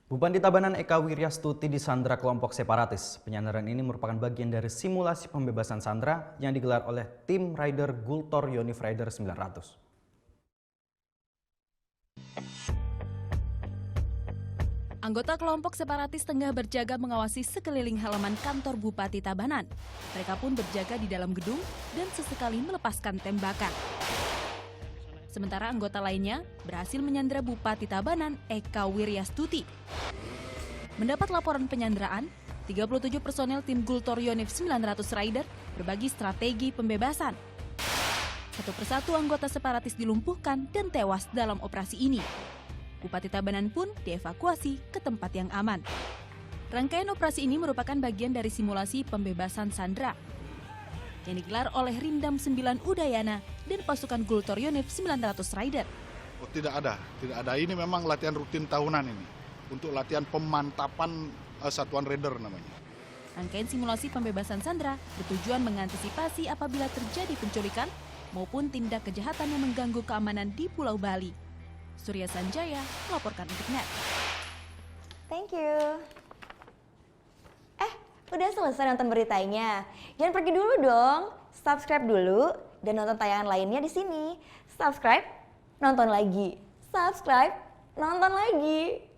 Bupati Tabanan Eka Wiryastuti disandra kelompok separatis. Penyandaran ini merupakan bagian dari simulasi pembebasan sandera yang digelar oleh tim Rider Gultor Yonif Rider 900. Anggota kelompok separatis tengah berjaga mengawasi sekeliling halaman kantor Bupati Tabanan. Mereka pun berjaga di dalam gedung dan sesekali melepaskan tembakan. Sementara anggota lainnya berhasil menyandera Bupati Tabanan Eka Wiryastuti. Mendapat laporan penyanderaan, 37 personel tim Gultor Yonif 900 Rider berbagi strategi pembebasan. Satu persatu anggota separatis dilumpuhkan dan tewas dalam operasi ini. Bupati Tabanan pun dievakuasi ke tempat yang aman. Rangkaian operasi ini merupakan bagian dari simulasi pembebasan sandera yang digelar oleh Rindam 9 Udayana dan pasukan Gultor Yonif 900 Rider. Oh, tidak ada. Ini memang latihan rutin tahunan ini untuk latihan pemantapan satuan Rider namanya. Rangkaian simulasi pembebasan sandera bertujuan mengantisipasi apabila terjadi penculikan maupun tindak kejahatan yang mengganggu keamanan di Pulau Bali. Surya Sanjaya melaporkan untuk NET. Thank you. Udah selesai nonton beritanya? Jangan pergi dulu dong. Subscribe dulu dan nonton tayangan lainnya di sini. Subscribe, nonton lagi. Subscribe, nonton lagi.